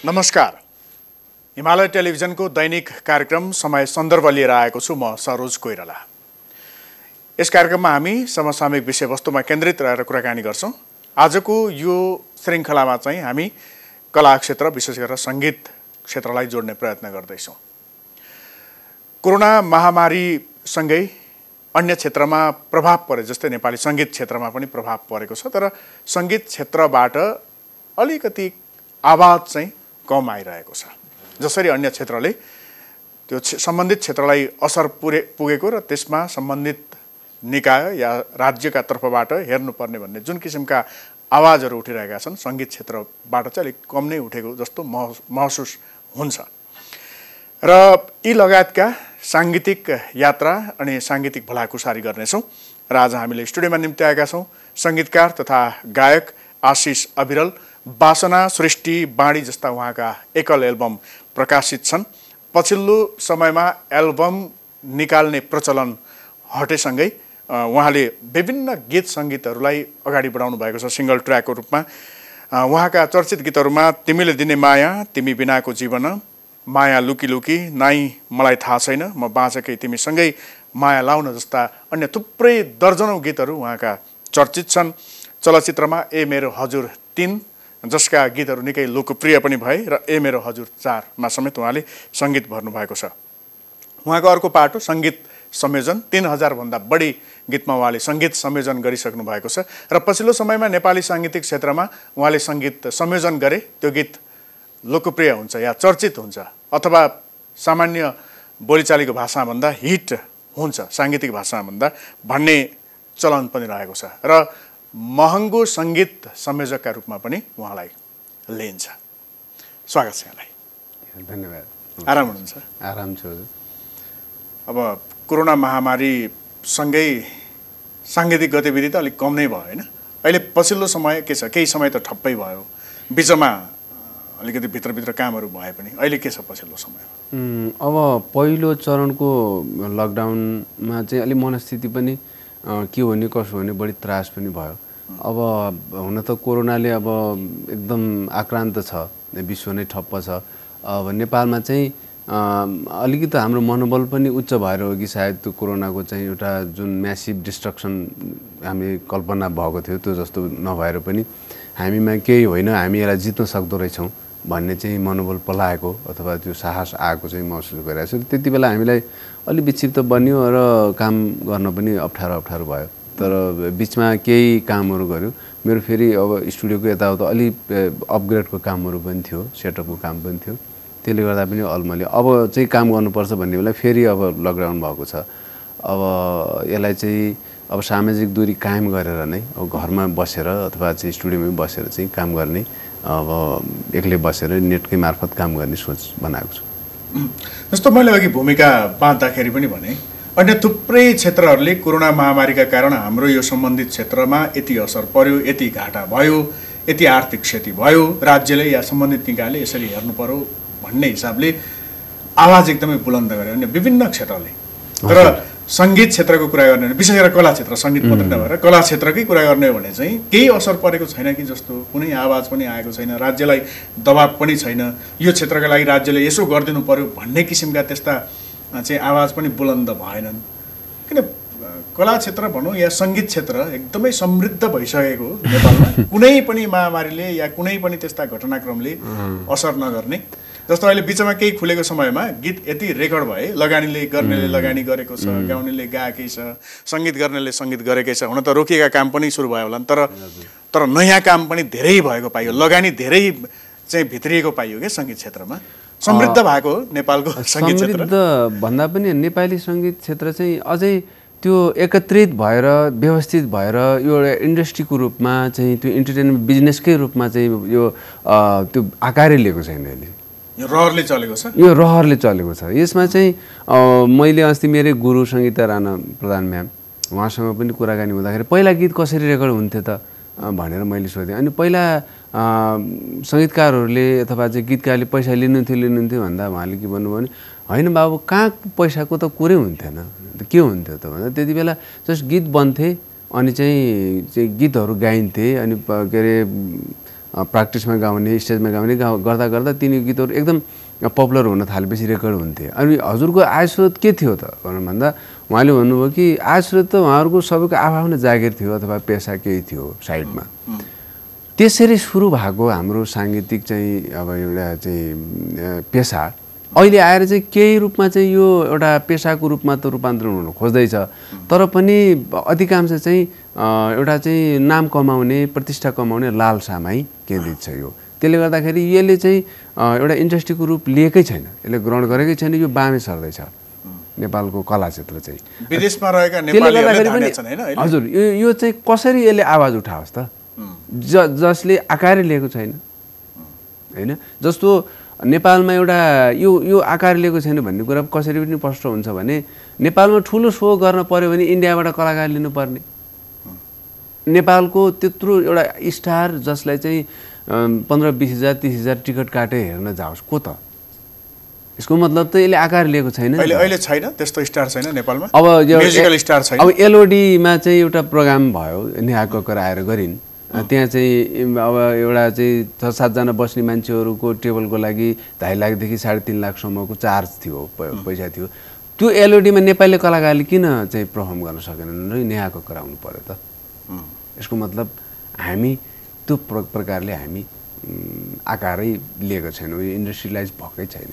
नमस्कार। हिमालय टेलिभिजनको दैनिक कार्यक्रम समय सन्दर्भ लिएर आएको छु म सरोज कोइराला। यस कार्यक्रममा हामी समसामयिक विषयवस्तुमा केन्द्रित रहेर कुराकानी गर्छौं। आजको यो श्रृङ्खलामा चाहिँ हामी कला क्षेत्र विशेष गरेर संगीत क्षेत्रलाई जोड्ने प्रयत्न गर्दैछौं। कोरोना महामारी सँगै अन्य क्षेत्रमा प्रभाव परे जस्तै नेपाली संगीत क्षेत्रमा पनि प्रभाव परेको छ, तर संगीत क्षेत्रबाट अलिकति आवाज चाहिँ कम आइरहेको छ। जसरी अन्य क्षेत्रले त्यो सम्बन्धित क्षेत्रलाई असर पुगेको र त्यसमा सम्बन्धित निकाय या राज्यका तर्फबाट हेर्नुपर्ने भन्ने जुन किसिमका आवाजहरू उठिरहेका छन्, संगीत क्षेत्रबाट चाहिँ अलिक कम नै उठेको जस्तो महसुस हुन्छ। र यी लगायतका सांगीतिक यात्रा अनि सांगीतिक भलाकुसारी गर्नेछौँ। र आज हामीले स्टुडियोमा निम्ति आएका छौँ संगीतकार तथा गायक आशिष अविरल। वासना, सृष्टि, बाणी जस्ता उहाँका एकल एल्बम प्रकाशित छन्। पछिल्लो समयमा एल्बम निकाल्ने प्रचलन हटेसँगै उहाँले विभिन्न गीत सङ्गीतहरूलाई अगाडि बढाउनु भएको छ सिंगल ट्र्याकको रूपमा। उहाँका चर्चित गीतहरूमा तिमीले दिने माया, तिमी बिनाको जीवन, माया लुकी लुकी, नाइ मलाई थाहा छैन, म बाँचेकै तिमीसँगै, माया लाउन जस्ता अन्य थुप्रै दर्जनौं गीतहरू उहाँका चर्चित छन्। चलचित्रमा ए मेरो हजुर 3 जसका गीतहरू निकै लोकप्रिय पनि भए र ए मेरो हजुर 4 मा समेत उहाँले सङ्गीत भर्नु भएको छ। उहाँको अर्को पाटो सङ्गीत संयोजन, 3000 भन्दा बढी गीतमा उहाँले सङ्गीत संयोजन गरिसक्नु भएको छ। र पछिल्लो समयमा नेपाली साङ्गीतिक क्षेत्रमा उहाँले सङ्गीत संयोजन गरे त्यो गीत लोकप्रिय हुन्छ या चर्चित हुन्छ अथवा सामान्य बोलीचालीको भाषाभन्दा हिट हुन्छ, साङ्गीतिक भाषाभन्दा भन्ने चलन पनि रहेको छ। र महँगो सङ्गीत संयोजकका रूपमा पनि उहाँलाई लिइन्छ। स्वागत छ यहाँलाई। धन्यवाद। आराम हुनुहुन्छ? आराम छु। अब कोरोना महामारी सँगै साङ्गीतिक गतिविधि त अलिक कम नै भयो होइन? अहिले पछिल्लो समय के छ, केही समय त ठप्पै भयो, बिचमा अलिकति भित्रभित्र कामहरू भए पनि अहिले के छ पछिल्लो समय? अब पहिलो चरणको लकडाउनमा चाहिँ अलि मनस्थिति पनि के हुने कसो हुने बढी त्रास पनि भयो। अब हुन त कोरोनाले अब एकदम आक्रान्त छ, विश्व नै ठप्प छ। अब नेपालमा चाहिँ अलिकति हाम्रो मनोबल पनि उच्च भएर हो कि सायद त्यो कोरोनाको चाहिँ एउटा जुन म्यासिभ डिस्ट्रक्सन हामी कल्पना भएको थियो त्यो जस्तो नभएर पनि हामीमा केही होइन, हामी यसलाई जित्न सक्दो रहेछौँ भन्ने चाहिँ मनोबल पलाएको अथवा त्यो साहस आएको चाहिँ महसुस गरिरहेको छु। त्यति बेला हामीलाई अलि विक्षिप्त बन्यो र काम गर्न पनि अप्ठ्यारो भयो। तर बिचमा केही कामहरू गऱ्यो। मेरो फेरि अब स्टुडियोको यताउता अलि अपग्रेडको कामहरू पनि थियो, सेटअपको काम पनि थियो, त्यसले गर्दा पनि अलमलि अब चाहिँ काम गर्नुपर्छ भन्ने बेला फेरि अब लकडाउन भएको छ। अब यसलाई चाहिँ अब सामाजिक दूरी कायम गरेर नै अब घरमा बसेर अथवा चाहिँ स्टुडियोमै बसेर चाहिँ काम गर्ने, अब एक्लै बसेर नेटकै मार्फत काम गर्ने सोच बनाएको छु। जस्तो मैले अघि भूमिका बाँध्दाखेरि पनि भने अन्य थुप्रै क्षेत्रहरूले कोरोना महामारीका कारण हाम्रो यो सम्बन्धित क्षेत्रमा यति असर पर्यो, यति घाटा भयो, यति आर्थिक क्षति भयो, राज्यले या सम्बन्धित निकायले यसरी हेर्नु पर्यो भन्ने हिसाबले आवाज एकदमै बुलन्द गर्यो अन्य विभिन्न क्षेत्रले। तर सङ्गीत क्षेत्रको कुरा गर्ने, विशेष गरेर कला क्षेत्र, सङ्गीत मात्रै नभएर कला क्षेत्रकै कुरा गर्ने हो भने चाहिँ केही असर परेको छैन कि जस्तो, कुनै आवाज पनि आएको छैन, राज्यलाई दबाब पनि छैन, यो क्षेत्रका लागि राज्यले यसो गरिदिनु पर्यो भन्ने किसिमका त्यस्ता चाहिँ आवाज पनि बुलन्द भएनन्। किन कला क्षेत्र भनौँ या सङ्गीत क्षेत्र एकदमै समृद्ध भइसकेको नेपालमा कुनै पनि महामारीले या कुनै पनि त्यस्ता घटनाक्रमले असर नगर्ने। जस्तो अहिले बिचमा केही खुलेको समयमा गीत यति रेकर्ड भए, लगानीले गर्नेले लगानी गरेको छ, गाउनेले गाएकै छ, सङ्गीत गर्नेले सङ्गीत गरेकै छ। हुन त रोकिएका काम पनि सुरु भयो होला, तर नयाँ काम पनि धेरै भएको पाइयो, लगानी धेरै चाहिँ भित्रिएको पाइयो क्या सङ्गीत क्षेत्रमा। समृद्ध भएको नेपालको सङ्गीत क्षेत्र भन्दा पनि नेपाली सङ्गीत क्षेत्र चाहिँ अझै त्यो एकत्रित भएर व्यवस्थित भएर यो एउटा इन्डस्ट्रीको रूपमा चाहिँ त्यो इन्टरटेनमेन्ट बिजनेसकै रूपमा चाहिँ यो त्यो आकारै लिएको छैन। अहिले यो रहरले चलेको छ, यो रहरले चलेको छ। यसमा चाहिँ मैले अस्ति मेरै गुरु सङ्गीता राणा प्रधान म्याम, उहाँसँग पनि कुराकानी हुँदाखेरि पहिला गीत कसरी रेकर्ड हुन्थ्यो त भनेर मैले सोधेँ। अनि पहिला सङ्गीतकारहरूले अथवा चाहिँ गीतकारले पैसा लिनुहुन्थ्यो भन्दा उहाँले के भन्नुभयो भने होइन बाबु, कहाँ पैसाको त कुरै हुन्थेन, के हुन्थ्यो त भन्दा त्यति बेला जस्ट गीत बन्थे अनि चाहिँ गीतहरू गाइन्थे अनि के अरे प्र्याक्टिसमा गाउने स्टेजमा गाउने गर्दा गर्दा तिनी गीतहरू एकदम पपुलर हुन थालेपछि रेकर्ड हुन्थे। अनि हजुरको आय स्रोत के थियो त भन्दा उहाँले भन्नुभयो कि आय स्रोत त उहाँहरूको सबैको आफ्नो जागिर थियो अथवा पेसा केही थियो साइडमा। त्यसरी सुरु भएको हाम्रो साङ्गीतिक चाहिँ अब एउटा चाहिँ पेसा अहिले आएर चाहिँ केही रूपमा चाहिँ यो एउटा पेसाको रूपमा त रूपान्तरण हुन खोज्दैछ, तर पनि अधिकांश चाहिँ एउटा चाहिँ नाम कमाउने प्रतिष्ठा कमाउने लालसामै केन्द्रित छ यो। त्यसले गर्दाखेरि यसले चाहिँ एउटा इन्डस्ट्रीको रूप लिएकै छैन, यसले ग्रहण गरेकै छैन, यो बामे सर्दैछ नेपालको कला क्षेत्र चाहिँ। विदेशमा रहेका नेपालीहरूले धाने छन् हैन? हजुर, यो चाहिँ कसरी यसले आवाज उठाओस् त, जसले आकार लिएको छैन हैन। जस्तो नेपालमा एउटा यो आकार लिएको छैन भन्ने कुरा कसरी पनि स्पष्ट हुन्छ भने नेपालमा ठुलो सो गर्न पर्यो भने इन्डियाबाट कलाकार लिनुपर्ने। नेपालको त्यत्रो एउटा स्टार जसलाई चाहिँ 15-20 हजार 30 हजार टिकट काटे हेर्न जाओस् को त? यसको मतलब त यसले आकार लिएको छैन। अहिले छैन त्यस्तो स्टार छैन नेपालमा। अब म्युजिकल स्टार छैन। अब एलओडीमा चाहिँ एउटा प्रोग्राम भयो, नेहा कक्कर आएर गरिन्। त्यहाँ चाहिँ अब एउटा चाहिँ 6-7 जना बस्ने मान्छेहरूको टेबलको लागि 2.5 लाखदेखि 3.5 लाखसम्मको चार्ज थियो, पैसा थियो। त्यो एलओडीमा नेपाली कलाकारले किन चाहिँ पर्फर्म गर्न सकेनन् र नेहा कक्कर आउनु पर्यो त? यसको मतलब हामी त्यो प्रकारले हामी आकारै लिएको छैनौँ, यो इन्डस्ट्रियलाइज भएकै छैन।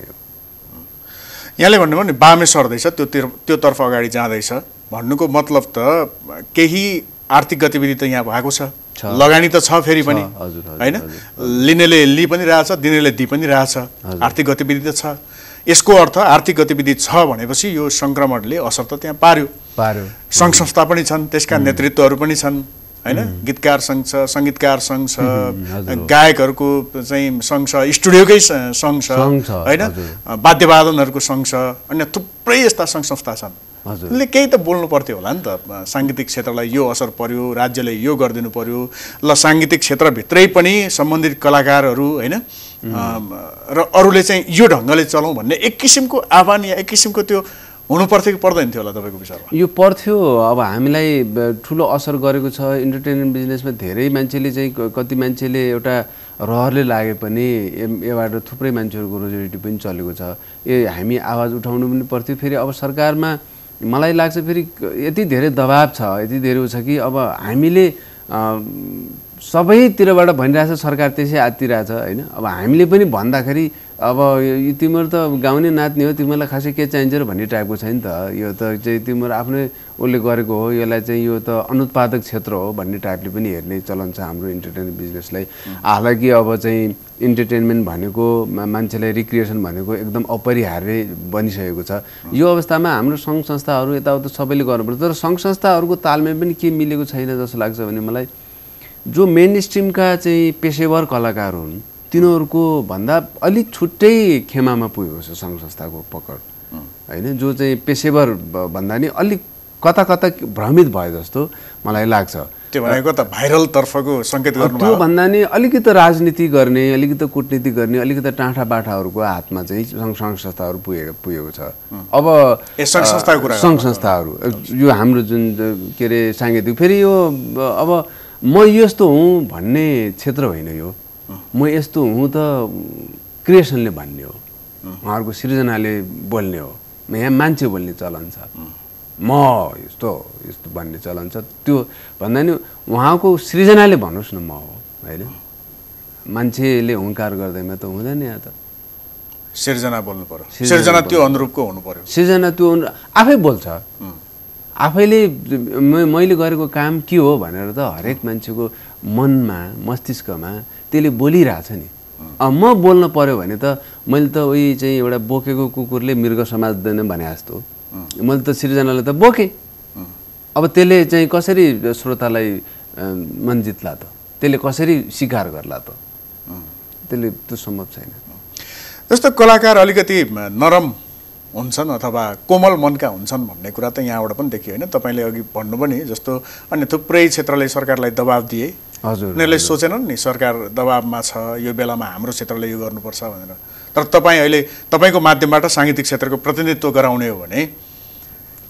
यहाँले भन्नुभयो नि बामे सर्दैछ, त्योतर्फ अगाडि जाँदैछ भन्नुको मतलब त केही आर्थिक गतिविधि त यहाँ भएको छ, लगानी त छ फेरि पनि हैन? लिनेले लि पनि रहेछ, दिनेले दि पनि रहेछ, आर्थिक गतिविधि त छ। यसको अर्थ आर्थिक गतिविधि छ भनेपछि यो संक्रमणले असर त त्यहाँ पार्यो। सङ्घ संस्था पनि छन्, त्यसका नेतृत्वहरू पनि छन् हैन? गीतकार सङ्घ छ, सङ्गीतकार सङ्घ छ, गायकहरूको चाहिँ सङ्घ छ, स्टुडियोकै सङ्घ छ हैन? वाद्यवादनहरूको सङ्घ छ, अन्य थुप्रै यस्ता सङ्घ संस्था छन्। यसले केही त बोल्नु पर्थ्यो होला नि त, साङ्गीतिक क्षेत्रलाई यो असर पर्यो, राज्यले यो गरिदिनु पर्यो, ल साङ्गीतिक क्षेत्रभित्रै पनि सम्बन्धित कलाकारहरू हैन र अरूले चाहिँ यो ढङ्गले चलाउँ भन्ने एक किसिमको आह्वान या एक किसिमको त्यो हुनु पर्थ्यो कि पर्दैन थियो होला तपाईँको विचारमा? यो पर्थ्यो। अब हामीलाई ठुलो असर गरेको छ इन्टरटेनमेन्ट बिजनेसमा। धेरै मान्छेले चाहिँ कति मान्छेले एउटा रहरले लागे पनि यबाट थुप्रै मान्छेहरूको रोजीरोटी पनि चलेको छ। हामी आवाज उठाउनु पनि पर्थ्यो। फेरि अब सरकारमा मलाई लाग्छ फेरि यति धेरै दबाब छ, यति धेरै छ कि अब हामीले सबैतिरबाट भनिरहेछ, सरकार त्यसै आत्तिरहेछ हैन? अब हामीले पनि भन्दाखेरि अब तिमीहरू त गाउने नाच्ने हो, तिमीहरूलाई खासै के चाहिन्छ र भन्ने टाइपको छैन त। यो त चाहिँ तिमीहरू आफ्नै उसले गरेको हो, यसलाई चाहिँ यो त अनुत्पादक क्षेत्र हो भन्ने टाइपले पनि हेर्ने चलन छ हाम्रो इन्टरटेनमेन्ट बिजनेसलाई। हालाकि अब चाहिँ इन्टरटेनमेन्ट भनेको मान्छेलाई रिक्रिएसन भनेको एकदम अपरिहार्य बनिसकेको छ। यो अवस्थामा हाम्रो सङ्घ संस्थाहरू यताउता सबैले गर्नुपर्छ, तर सङ्घ संस्थाहरूको तालमेल पनि के मिलेको छैन जस्तो लाग्छ भने मलाई। जो मेन स्ट्रिमका चाहिँ पेसेवर कलाकार हुन् तिनीहरूको भन्दा अलिक छुट्टै खेमामा पुगेको छ सङ्घ संस्थाको पकड हैन? जो चाहिँ पेसेवर भन्दा नि अलिक कता कता भ्रमित भयो जस्तो मलाई लाग्छ। त्यो भनेको त भाइरल तर्फको सङ्केत गर्नु त्यो भन्दा नि अलिकति राजनीति गर्ने, अलिकति कूटनीति गर्ने, अलिकति टाँठा बाठाहरूको हातमा चाहिँ सङ्घ संस्थाहरू पुगेको छ। अब सङ्घ संस्थाहरू यो हाम्रो जुन के अरे साङ्गीतिक, फेरि यो अब म यस्तो हुँ भन्ने क्षेत्र होइन यो। म यस्तो हुँ त क्रिएसनले भन्ने हो, उहाँहरूको सृजनाले बोल्ने हो। यहाँ मान्छे बोल्ने चलन छ, म यस्तो यस्तो भन्ने चलन छ। त्यो भन्दा नि उहाँको सृजनाले भन्नुहोस् न म हो होइन? मान्छेले हुङ्कार गर्दैमा त हुँदैन। यहाँ त सृजना बोल्नु पर्यो, सृजना त्यो अनुरूपको हुनु पर्यो। सृजना त्यो आफै बोल्छ, आफैले मैले गरेको काम के हो भनेर त हरेक मान्छेको मनमा मस्तिष्कमा त्यसले बोलिरहेछ नि। म बोल्न पर्यो भने त मैले त उही चाहिँ एउटा बोकेको कुकुरले मृग समात्दैन भने जस्तो मैले त सृजनालाई त बोकेँ। अब त्यसले चाहिँ कसरी श्रोतालाई मन जित्ला त, त्यसले कसरी स्वीकार गर्ला त? त्यसले त्यो सम्भव छैन। जस्तो कलाकार अलिकति नरम हुन्छन् अथवा कोमल मनका हुन्छन् भन्ने कुरा त यहाँबाट पनि देखियो होइन? तपाईँले अघि भन्नु पनि जस्तो अन्य थुप्रै क्षेत्रले सरकारलाई दबाब दिए, हजुर, उनीहरूले सोचेनन् नि सरकार दबाबमा छ, यो बेलामा हाम्रो क्षेत्रले यो गर्नुपर्छ भनेर। तर तपाईँ अहिले तपाईँको माध्यमबाट साङ्गीतिक क्षेत्रको प्रतिनिधित्व गराउने हो भने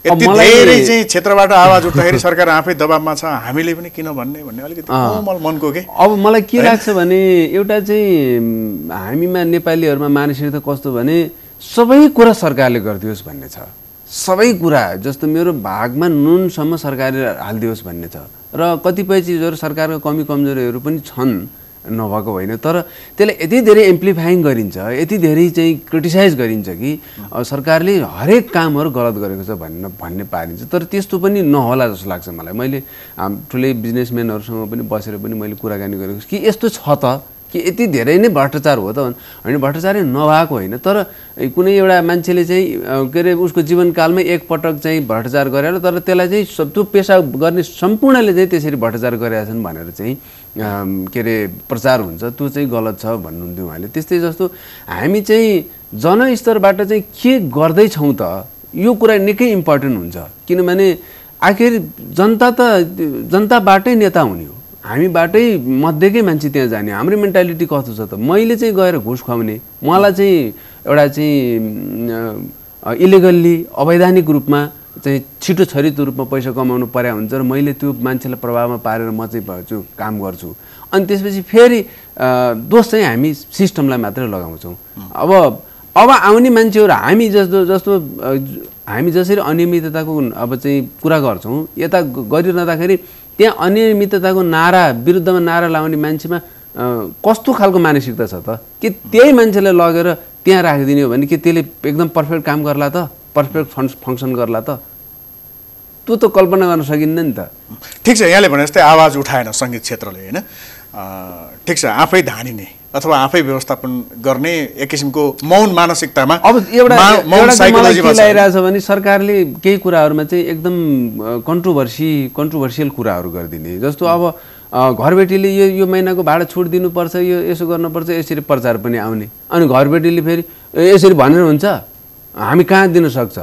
यति धेरै चाहिँ क्षेत्रबाट आवाज उठ्दाखेरि सरकार आफै दबाबमा छ, हामीले पनि किन भन्ने अलिकति कोमल मनको के। अब मलाई के लाग्छ भने एउटा चाहिँ हामीमा नेपालीहरूमा मानसिकता कस्तो भने सबै कुरा सरकारले गरिदियोस् भन्ने छ, सबै कुरा जस्तो मेरो भागमा नुनसम्म सरकारले हालिदियोस् भन्ने छ। र कतिपय चिजहरू सरकारको कमी कमजोरीहरू पनि छन्, नभएको होइन, तर त्यसलाई यति धेरै एम्प्लिफाइङ गरिन्छ, यति धेरै चाहिँ क्रिटिसाइज गरिन्छ कि सरकारले हरेक कामहरू गलत गरेको छ भन्ने पारिन्छ। तर त्यस्तो पनि नहोला जस्तो लाग्छ मलाई। मैले ठुलै बिजनेसम्यानहरूसँग पनि बसेर पनि मैले कुराकानी गरेको छु कि यस्तो छ त, कि यति धेरै नै भ्रष्टाचार हो त होइन, भ्रष्टाचारै नभएको होइन, तर कुनै एउटा मान्छेले चाहिँ के अरे उसको जीवनकालमै एकपटक चाहिँ भ्रष्टाचार गरेर तर त्यसलाई चाहिँ त्यो पेसा गर्ने सम्पूर्णले चाहिँ त्यसरी भ्रष्टाचार गरेका छन् भनेर चाहिँ के अरे प्रचार हुन्छ, त्यो चाहिँ गलत छ भन्नुहुन्थ्यो उहाँले। त्यस्तै जस्तो हामी चाहिँ जनस्तरबाट चाहिँ के गर्दैछौँ त, यो कुरा निकै इम्पोर्टेन्ट हुन्छ। किनभने आखिर जनताबाटै नेता हुने हो, हामीबाटै मध्येकै मान्छे त्यहाँ जाने। हाम्रो मेन्टालिटी कस्तो छ त, मैले चाहिँ गएर घुस खुवाउने, मलाई चाहिँ एउटा चाहिँ इलिगल्ली अवैधानिक रूपमा चाहिँ छिटो छरितो रूपमा पैसा कमाउनु पर्या हुन्छ र मैले त्यो मान्छेलाई प्रभावमा पारेर म चाहिँ भन्छु काम गर्छु। अनि त्यसपछि फेरि दोष चाहिँ हामी सिस्टमलाई मात्रै लगाउँछौँ। अब आउने मान्छेहरू हामी जस्तो हामी जसरी अनियमितताको अब चाहिँ कुरा गर्छौँ, यता गरिरहँदाखेरि त्यहाँ अनियमितताको नारा विरुद्धमा नारा लाउने मान्छेमा कस्तो खालको मानसिकता छ त, कि त्यही मान्छेलाई लगेर त्यहाँ राखिदिने हो भने कि त्यसले एकदम पर्फेक्ट काम गर्ला त, पर्फेक्ट फङ्सन गर्ला त, त्यो त कल्पना गर्न सकिन्न नि त। ठिक छ, यहाँले भने जस्तै आवाज उठाएन सङ्गीत क्षेत्रले होइन, ठिक छ, आफै धानिने अथवा आफै व्यवस्थापन गर्ने एक किसिमको मौन मानसिकतामा अब के लागिरहेछ भने सरकारले केही कुराहरूमा चाहिँ एकदम कन्ट्रोभर्सियल कुराहरू गरिदिने। जस्तो अब घरबेटीले यो महिनाको भाडा छुट दिनुपर्छ, यो यसो गर्नुपर्छ, यसरी प्रचार पनि आउने, अनि घरबेटीले फेरि यसरी भनेर हुन्छ, हामी कहाँ दिन सक्छ।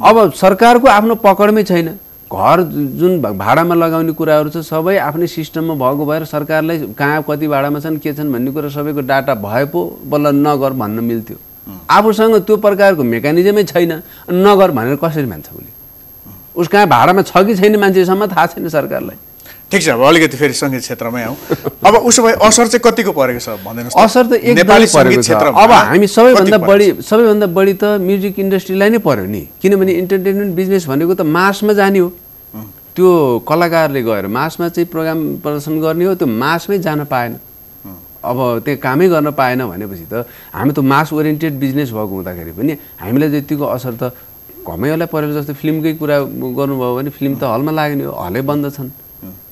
अब सरकारको आफ्नो पकडमै छैन, घर जुन भाडामा लगाउने कुराहरू छ सबै आफ्नै सिस्टममा भएको भएर सरकारलाई कहाँ कति भाडामा छन् के छन् भन्ने कुरा सबैको डाटा भए पो बल्ल नगर भन्न मिल्थ्यो। आफूसँग त्यो प्रकारको मेकानिजमै छैन, नगर भनेर कसरी मान्छ उसले, उस कहाँ भाडामा छ कि छैन मान्छेसम्म थाहा छैन सरकारलाई। ठिक छ, अब अलिकति फेरि सङ्गीत क्षेत्रमै आउँ। अब उसो भए असर चाहिँ कतिको परेको छ भन्दिनुहोस्। असर त एकदमै परेको छ। अब हामी सबैभन्दा बढी त म्युजिक इन्डस्ट्रीलाई नै पर्यो नि, किनभने इन्टरटेनमेन्ट बिजनेस भनेको त मासमा जाने हो। त्यो कलाकारले गएर मासमा चाहिँ प्रोग्राम प्रदर्शन गर्ने हो, त्यो मासमै जान पाएन, अब त्यो कामै गर्न पाएन भनेपछि त हामी त मास ओरिएन्टेड बिजनेस भएको हुँदाखेरि पनि हामीलाई त्यतिको असर त कमैलाई परेको। जस्तो फिल्मकै कुरा गर्नुभयो भने फिल्म त हलमा लाग्ने हो, हलै बन्द छन्,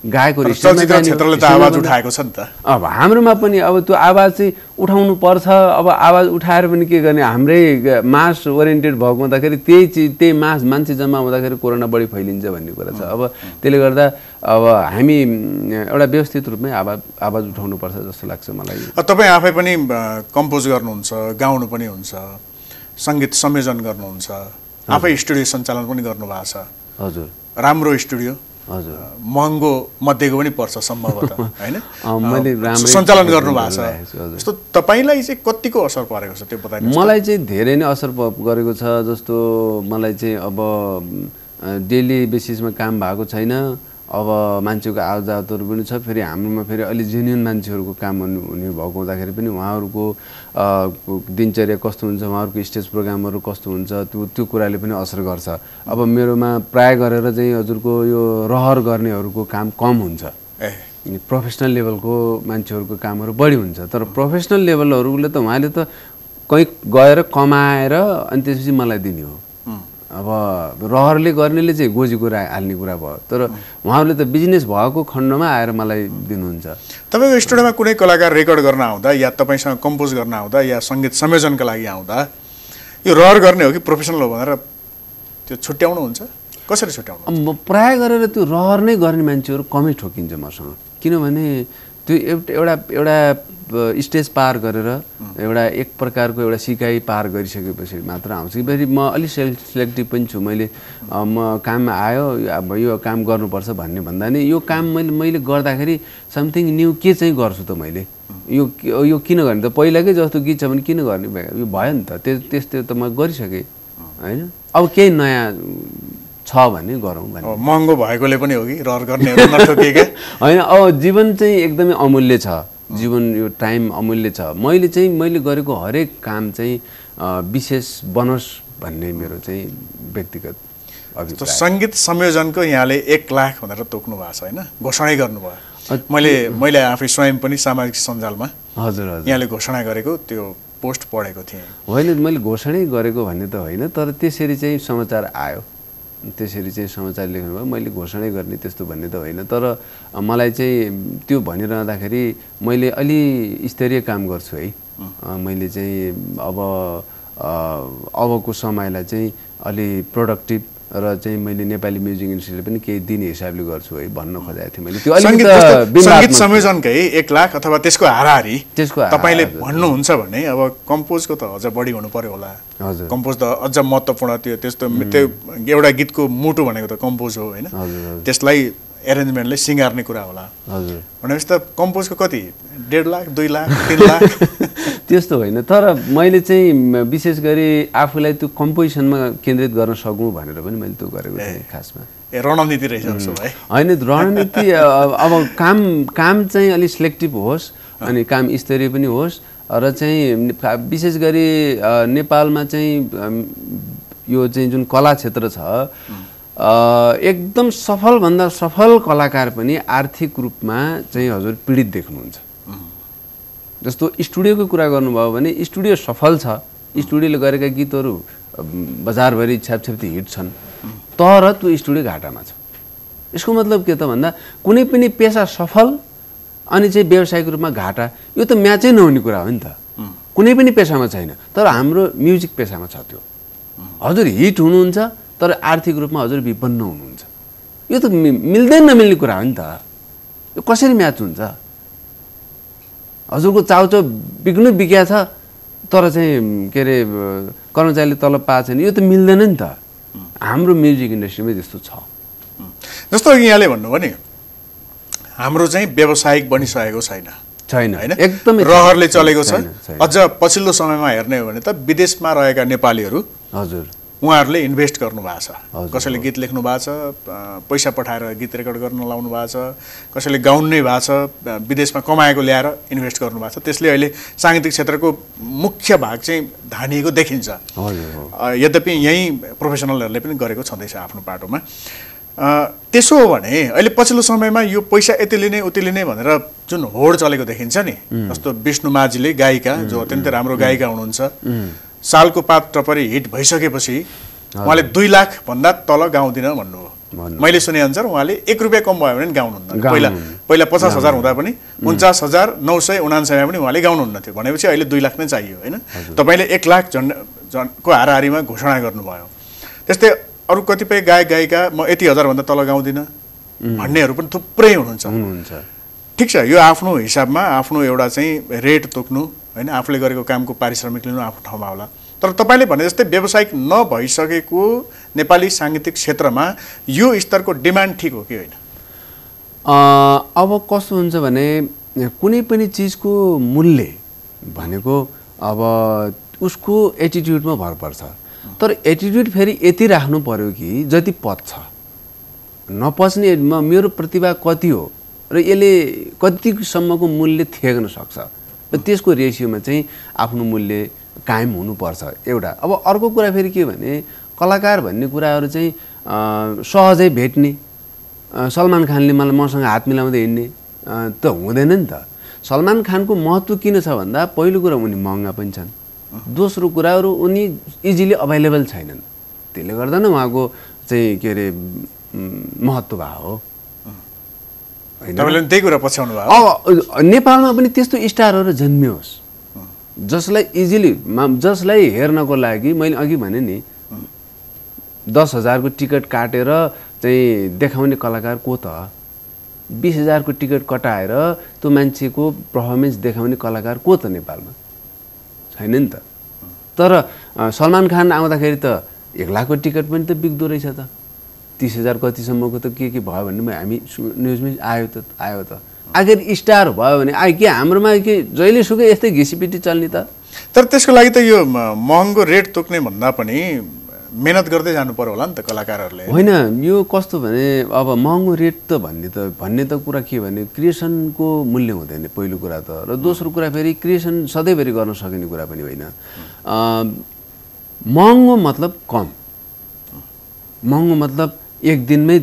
गायकहरू क्षेत्रले त आवाज उठाएको छ नि त। अब हाम्रोमा पनि अब त्यो आवाज चाहिँ उठाउनु पर्छ। अब आवाज उठाएर पनि के गर्ने, हाम्रै मास ओरिएन्टेड भएको हुँदाखेरि त्यही मास मान्छे जम्मा हुँदाखेरि कोरोना बढी फैलिन्छ भन्ने कुरा छ। अब त्यसले गर्दा अब हामी एउटा व्यवस्थित रूपमै आवाज उठाउनु पर्छ जस्तो लाग्छ मलाई। तपाईँ आफै पनि कम्पोज गर्नुहुन्छ, गाउनु पनि हुन्छ, सङ्गीत संयोजन गर्नुहुन्छ, आफै स्टुडियो सञ्चालन पनि गर्नुभएको छ। हजुर, राम्रो स्टुडियो, हजुर, महँगो मध्येको पनि पर्छ सम्भवतः होइन, मैले राम्रै सञ्चालन गर्नुभएको छ। जस्तो तपाईँलाई चाहिँ कतिको असर परेको छ त्यो बताइदिनुहोस्। मलाई चाहिँ धेरै नै असर गरेको छ। जस्तो मलाई चाहिँ अब डेली बेसिसमा काम भएको छैन, अब मान्छेको आवतजावतहरू पनि छ, फेरि हाम्रोमा फेरि अलि जेन्युन मान्छेहरूको काम हुने भएको हुँदाखेरि पनि उहाँहरूको दिनचर्या कस्तो हुन्छ, उहाँहरूको स्टेज प्रोग्रामहरू कस्तो हुन्छ, त्यो कुराले पनि असर गर्छ। अब मेरोमा प्राय गरेर चाहिँ हजुरको यो रहर गर्नेहरूको काम कम हुन्छ, प्रोफेसनल लेभलको मान्छेहरूको कामहरू बढी हुन्छ। तर प्रोफेसनल लेभलहरूले त उहाँले त कहीँ गएर कमाएर अनि त्यसपछि मलाई दिने हो। अब रहरले गर्नेले चाहिँ गोजीको हाल्ने कुरा भयो, तर उहाँहरूले त बिजनेस भएको खण्डमा आएर मलाई दिनुहुन्छ। तपाईँको स्टुडियोमा कुनै कलाकार रेकर्ड गर्न आउँदा या तपाईँसँग कम्पोज गर्न आउँदा या सङ्गीत संयोजनका लागि आउँदा यो रहर गर्ने हो कि प्रोफेसनल हो भनेर त्यो छुट्याउनुहुन्छ, कसरी छुट्याउनु? प्राय गरेर त्यो रहर नै गर्ने मान्छेहरू कमै ठोकिन्छ मसँग, किनभने त्यो एउटा स्टेज पार गरेर एउटा एक प्रकारको एउटा सिकाइ पार गरिसकेपछि मात्र आउँछ। फेरि म अलिक सेलेक्टिभ पनि छु। मैले म काममा आयो अब यो काम गर्नुपर्छ भन्ने भन्दा नि यो काम मैले गर्दाखेरि समथिङ न्यू के चाहिँ गर्छु त मैले, यो किन गर्ने त, पहिलाकै जस्तो गीत छ भने किन गर्ने, यो भयो नि त, त्यस्तो त म गरिसकेँ होइन। अब केही नयाँ भने गरौँ भने। महँगो भएकोले पनि हो कि रहर गर्नेहरू नठोकिएका होइन। अब जीवन चाहिँ एकदमै अमूल्य छ, जीवन यो टाइम अमूल्य छ। मैले गरेको हरेक काम चाहिँ विशेष बनोस् भन्ने मेरो चाहिँ व्यक्तिगत अभिप्राय। सङ्गीत संयोजनको यहाँले 1 लाख भनेर तोक्नु भएको छ होइन, घोषणै गर्नुभयो। मैले आफै स्वयं पनि सामाजिक सञ्जालमा हजुर हजुर यहाँले घोषणा गरेको त्यो पोस्ट पढेको थिएँ। होइन, मैले घोषणै गरेको भन्ने त होइन, तर त्यसरी चाहिँ समाचार आयो, त्यसरी चाहिँ समाचार लेख्नुभयो। मैले घोषणै गर्ने त्यस्तो भन्ने त होइन, तर मलाई चाहिँ त्यो भनिरहँदाखेरि मैले अलि स्तरीय काम गर्छु है। मैले चाहिँ अबको समयलाई चाहिँ अलि प्रोडक्टिभ र चाहिँ मैले नेपाली म्युजिक इन्डस्ट्रीले पनि केही दिने हिसाबले गर्छु है भन्न खोजेको थिएँ मैले। त्यो सङ्गीत संयोजनकै 1 लाख अथवा त्यसको हाराहारी तपाईँले भन्नुहुन्छ भने अब कम्पोजको त अझ बढी हुनु पर्यो होला। हजुर, कम्पोज त अझ महत्त्वपूर्ण त्यो त्यो एउटा गीतको मुटु भनेको त कम्पोज हो होइन। त्यसलाई एरेन्जमेन्टले सिँगार्ने कुरा होला। हजुर, भनेपछि त कम्पोजको कति 1.5 लाख 2 लाख 3 लाख त्यस्तो होइन। तर मैले चाहिँ विशेष गरी आफूलाई त्यो कम्पोजिसनमा केन्द्रित गर्न सकौँ भनेर पनि मैले त्यो गरेको थिएँ खासमा। रणनीति रहेछ उसो भए। होइन, रणनीति अब काम चाहिँ अलिक सिलेक्टिभ होस् अनि काम स्तरीय पनि होस् र चाहिँ विशेष गरी नेपालमा चाहिँ यो चाहिँ जुन कला क्षेत्र छ एकदम सफलभन्दा सफल कलाकार पनि आर्थिक रूपमा चाहिँ हजुर पीडित देख्नुहुन्छ। जस्तो स्टुडियोको कुरा गर्नुभयो भने स्टुडियो सफल छ, स्टुडियोले गरेका गीतहरू बजारभरि छ्यापछ्याप्ती हिट छन्, तर त्यो स्टुडियो घाटामा छ। यसको मतलब के त भन्दा कुनै पनि पेसा सफल अनि चाहिँ व्यावसायिक रूपमा घाटा, यो त म्याचै नहुने कुरा हो नि त। कुनै पनि पेसामा छैन, तर हाम्रो म्युजिक पेसामा छ त्यो। हजुर हिट हुनुहुन्छ तर आर्थिक रूपमा हजुर विपन्न हुनुहुन्छ, यो त मिल्दै नमिल्ने कुरा हो नि त। यो कसरी म्याच हुन्छ? हजुरको चाउचाउ बिग्नु बिक्या छ तर चाहिँ के अरे कर्मचारीले तलब पाएको छैन, यो त मिल्दैन नि त। हाम्रो म्युजिक इन्डस्ट्रीमा त्यस्तो छ। जस्तो यहाँले भन्नुभयो नि हाम्रो चाहिँ व्यावसायिक बनिसकेको छैन होइन, एकदमै रहरले चलेको छ। अझ पछिल्लो समयमा हेर्ने हो भने त विदेशमा रहेका नेपालीहरू हजुर उहाँहरूले इन्भेस्ट गर्नुभएको छ। कसैले गीत लेख्नु भएको छ, पैसा पठाएर गीत रेकर्ड गर्न लाउनु भएको छ, कसैले गाउनै भएको छ, विदेशमा कमाएको ल्याएर इन्भेस्ट गर्नुभएको छ। त्यसले अहिले साङ्गीतिक क्षेत्रको मुख्य भाग चाहिँ धानिएको देखिन्छ। यद्यपि यहीँ प्रोफेसनलहरूले पनि गरेको छँदैछ आफ्नो बाटोमा। त्यसो हो भने अहिले पछिल्लो समयमा यो पैसा यति लिने उति लिने भनेर जुन होड चलेको देखिन्छ नि, जस्तो विष्णु माझीले गायिका जो अत्यन्तै राम्रो गायिका हुनुहुन्छ, सालको पात टपरी हिट भइसकेपछि उहाँले 2 लाख भन्दा तल गाउँदिन भन्नुभयो। मैले सुने अनुसार उहाँले 1 रुपियाँ कम भयो भने गाउनुहुन्न। पहिला 50,000 हुँदा पनि 49,999 पनि उहाँले गाउनुहुन्न थियो। भनेपछि अहिले 2 लाख नै चाहियो होइन। तपाईँले 1 लाख को हाराहारीमा घोषणा गर्नुभयो। त्यस्तै अरू कतिपय गायक गायिका म यति हजार भन्दा तल गाउँदिनँ भन्नेहरू पनि थुप्रै हुनुहुन्छ। ठिक छ, यो आफ्नो हिसाबमा आफ्नो एउटा चाहिँ रेट तोक्नु होइन, आफूले गरेको कामको पारिश्रमिक लिनु आफ्नो ठाउँमा होला। तर तपाईँले भने जस्तै व्यावसायिक नभइसकेको नेपाली साङ्गीतिक क्षेत्रमा यो स्तरको डिमान्ड ठिक हो कि होइन? अब कस्तो हुन्छ भने कुनै पनि चिजको मूल्य भनेको अब उसको एटिट्युडमा भर पर्छ। तर एटिट्युड फेरि यति राख्नु पर्यो कि जति पच्छ, नपच्ने मेरो प्रतिभा कति हो र यसले कतिसम्मको मूल्य थिएन सक्छ, र त्यसको रेसियोमा चाहिँ आफ्नो मूल्य कायम हुनुपर्छ एउटा। अब अर्को कुरा फेरि के भने कलाकार भन्ने कुराहरू चाहिँ सहजै भेट्ने, सलमान खानले मलाई मसँग हात मिलाउँदै हिँड्ने त हुँदैन नि त। सलमान खानको महत्त्व किन छ भन्दा पहिलो कुरा उनी महँगा पनि छन्, दोस्रो कुराहरू उनी इजिली अभाइलेबल छैनन्, त्यसले गर्दा नै उहाँको चाहिँ के अरे महत्त्व भएको हो। त्यही कुरा पछ्याउनु भयो। अब नेपालमा पनि त्यस्तो स्टारहरू जन्मियोस् जसलाई इजिली, जसलाई हेर्नको लागि मैले अघि भने नि 10,000 को टिकट काटेर चाहिँ देखाउने कलाकार को त, 20,000 को टिकट कटाएर त्यो मान्छेको पर्फर्मेन्स देखाउने कलाकार को त नेपालमा छैन नि त। तर सलमान खान आउँदाखेरि त 1 लाख को टिकट पनि त बिग्दो रहेछ त, 30,000 कतिसम्मको त के भयो भन्ने हामी न्युजमै आयो त। आखिर स्टार भयो भने के हाम्रोमा के जहिले सुकै यस्तै घिसिपिटी चल्ने त? तर त्यसको लागि त यो महँगो रेट तोक्ने भन्दा पनि मेहनत गर्दै जानु पर्यो होला नि त कलाकारहरूले। होइन, यो कस्तो भने अब महँगो रेट त भन्ने त कुरा के भने क्रिएसनको मूल्य हुँदैन पहिलो कुरा त, र दोस्रो कुरा फेरि क्रिएसन सधैँभरि गर्न सकिने कुरा पनि होइन। महँगो मतलब कम, महँगो मतलब एक दिनमै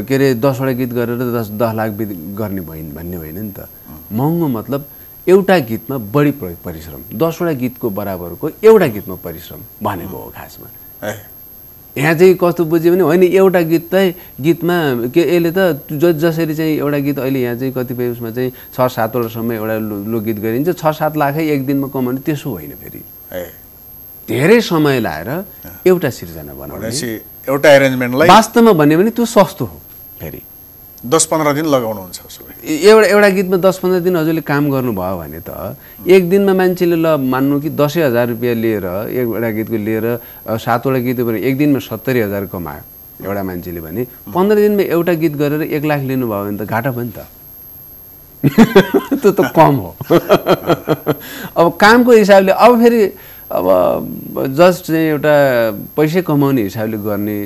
के अरे 10वटा गीत गरेर 10 लाख गर्ने भन्ने होइन नि त। महँगो मतलब एउटा गीतमा बढी परिश्रम, 10वटा गीतको बराबरको एउटा गीतमा परिश्रम भनेको हो खासमा। यहाँ चाहिँ कस्तो बुझ्यो भने होइन, एउटा गीतमा के यसले त जसरी चाहिँ एउटा गीत अहिले यहाँ चाहिँ कतिपय उसमा चाहिँ 6-7वटासम्म एउटा लोकगीत गरिन्छ, 6-7 लाखै एक दिनमा कमाउने, त्यसो होइन। फेरि धेरै समय लाएर एउटा सिर्जना बनाउने, एउटा एरेन्जमेन्टलाई वास्तवमा भन्यो भने त्यो सस्तो हो। फेरि 10-15 दिन लगाउनुहुन्छ एउटा गीतमा 10-15 दिन हजुरले काम गर्नुभयो भने त एक दिनमा मान्छेले ल मान्नु कि 10,000 रुपियाँ लिएर एउटा गीतको लिएर 7वटा गीत भने एक दिनमा 70,000 कमायो एउटा मान्छेले भने 15 दिनमा एउटा गीत गरेर 1 लाख लिनुभयो भने त घाटा भयो नि त। त्यो त कम हो। अब कामको हिसाबले अब फेरि अब जस्ट चाहिँ एउटा पैसा कमाउने हिसाबले गर्ने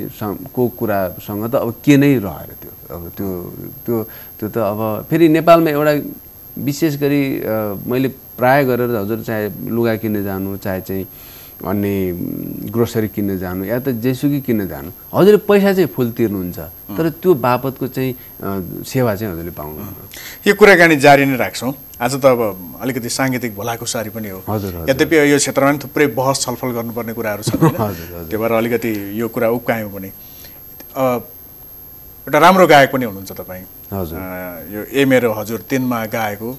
को कुरासँग त अब के नै रहेर त्यो अब त्यो त अब फेरि नेपालमा एउटा विशेष गरी मैले प्राय गरेर हजुर चाहे लुगा किन्ने जानु, चाहे चाहिँ अन्य ग्रोसरी किन्ने जानु, या त जेसुकै किन्ने जानु, हजुरले पैसा चाहिँ फुल तिर्नुहुन्छ, तर त्यो बापतको चाहिँ सेवा चाहिँ हजुरले पाउनु। यो कुराकानी जारी नै राख्छौँ। आज त अब अलिकति साङ्गीतिक भलाकुसारी पनि हो। यद्यपि यो क्षेत्रमा पनि थुप्रै बहस छलफल गर्नुपर्ने कुराहरू छन्, त्यो भएर अलिकति यो कुरा उक्कायौँ पनि। एउटा राम्रो गायक पनि हुनुहुन्छ तपाईँ। यो ए मेरो हजुर 3मा गाएको